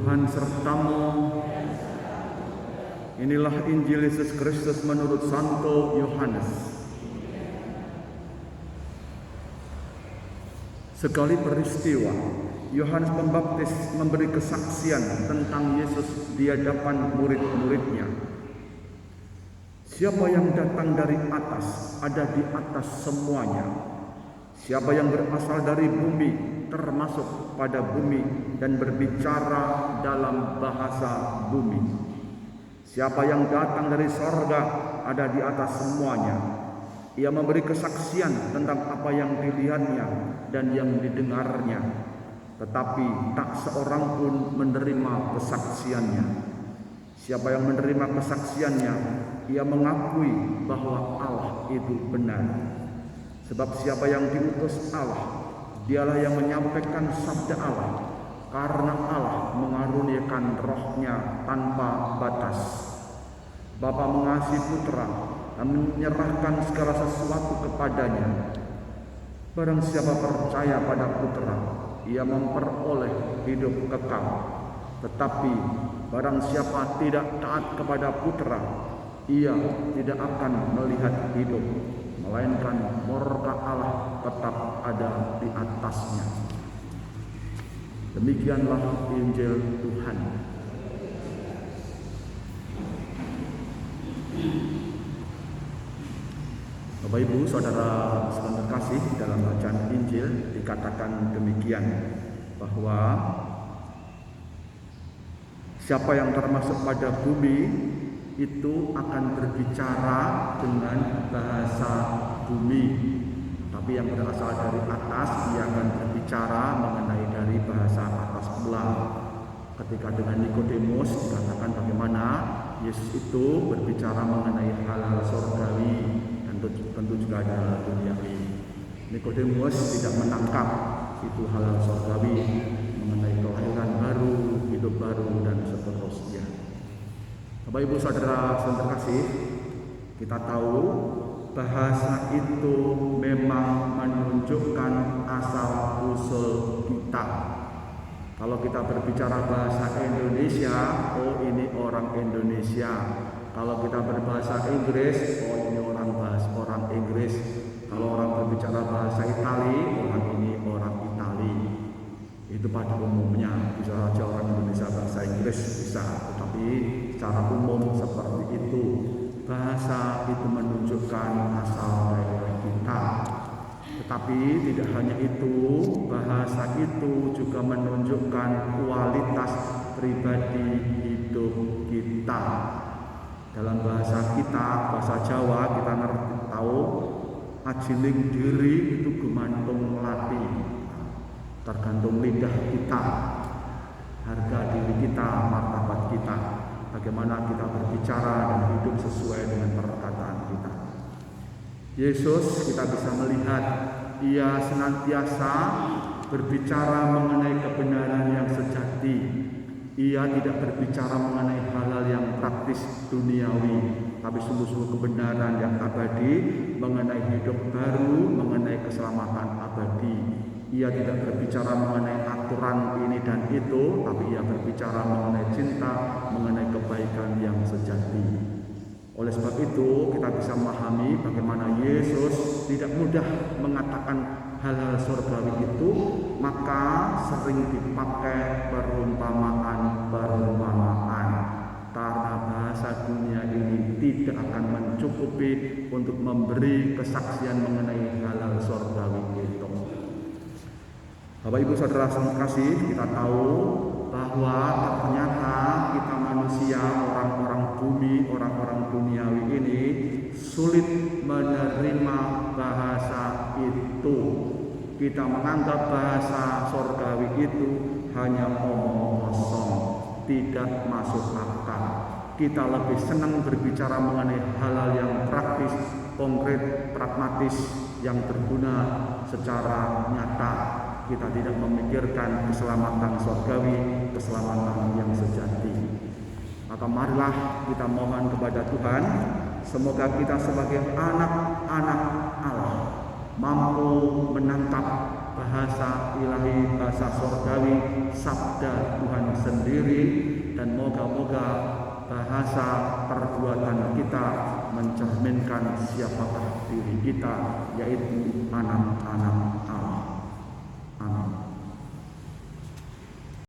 Tuhan sertamu. Inilah Injil Yesus Kristus menurut Santo Yohanes. Sekali peristiwa, Yohanes Pembaptis memberi kesaksian tentang Yesus di hadapan murid-muridnya. Siapa yang datang dari atas ada di atas semuanya. Siapa yang berasal dari bumi termasuk pada bumi dan berbicara dalam bahasa bumi. Siapa yang datang dari sorga ada di atas semuanya. Ia memberi kesaksian tentang apa yang dilihatnya dan yang didengarnya, tetapi tak seorang pun menerima kesaksiannya. Siapa yang menerima kesaksiannya, ia mengakui bahwa Allah itu benar. Sebab siapa yang diutus Allah, dialah yang menyampaikan sabda Allah, karena Allah mengaruniakan rohnya tanpa batas. Bapa mengasihi Putra dan menyerahkan segala sesuatu kepadanya. Barang siapa percaya pada Putra, ia memperoleh hidup kekal. Tetapi barang siapa tidak taat kepada Putra, ia tidak akan melihat hidup, melainkan murka Allah tetap ada di atasnya. Demikianlah Injil Tuhan. Bapak Ibu, Saudara sekalian terkasih, dalam bacaan Injil dikatakan demikian, bahwa siapa yang termasuk pada bumi itu akan berbicara dengan bahasa bumi, tapi yang berasal dari atas ia akan berbicara mengenai dari bahasa atas pula. Ketika dengan Nikodemus dikatakan bagaimana Yesus itu berbicara mengenai hal-hal surgawi dan tentu juga ada duniawi. Nikodemus tidak menangkap itu hal-hal surgawi mengenai kelahiran baru, hidup baru dan seterusnya. Bapak Ibu Saudara yang terkasih, kita tahu bahasa itu memang menunjukkan asal usul kita. Kalau kita berbicara bahasa Indonesia, oh ini orang Indonesia. Kalau kita berbahasa Inggris, oh ini orang Inggris. Kalau orang berbicara bahasa Itali, orang ini orang Itali. Itu pada umumnya. Bisa saja orang Indonesia bahasa Inggris bisa, tetapi secara umum seperti itu. Bahasa itu menunjukkan asal daerah kita. Tetapi tidak hanya itu, bahasa itu juga menunjukkan kualitas pribadi hidup kita. Dalam bahasa kita, bahasa Jawa, kita tahu ajiling diri itu gumantung melati. Tergantung lidah kita, harga diri kita, martabat kita, bagaimana kita berbicara dan hidup sesuai dengan perkataan kita. Yesus kita bisa melihat ia senantiasa berbicara mengenai kebenaran yang sejati. Ia tidak berbicara mengenai hal-hal yang praktis duniawi, tapi sungguh-sungguh kebenaran yang abadi, mengenai hidup baru, mengenai keselamatan abadi. Ia tidak berbicara mengenai aturan ini dan itu, tapi ia berbicara mengenai cinta, mengenai kebaikan yang sejati. Oleh sebab itu, kita bisa memahami bagaimana Yesus tidak mudah mengatakan hal-hal surgawi itu, maka sering dipakai perumpamaan. Karena bahasa dunia ini tidak akan mencukupi untuk memberi kesaksian mengenai hal-hal surgawi itu. Bapak Ibu Saudara sekasih, kita tahu bahwa ternyata kita manusia, orang-orang bumi, orang-orang duniawi ini sulit menerima bahasa itu. Kita menganggap bahasa surgawi itu hanya omong kosong, tidak masuk akal. Kita lebih senang berbicara mengenai hal-hal yang praktis, konkret, pragmatis, yang berguna secara nyata. Kita tidak memikirkan keselamatan surgawi, keselamatan yang sejati. Maka marilah kita mohon kepada Tuhan, semoga kita sebagai anak-anak Allah mampu menangkap bahasa ilahi, bahasa sorgawi, sabda Tuhan sendiri, dan moga-moga bahasa perbuatan kita mencerminkan siapakah diri kita, yaitu anak-anak Allah.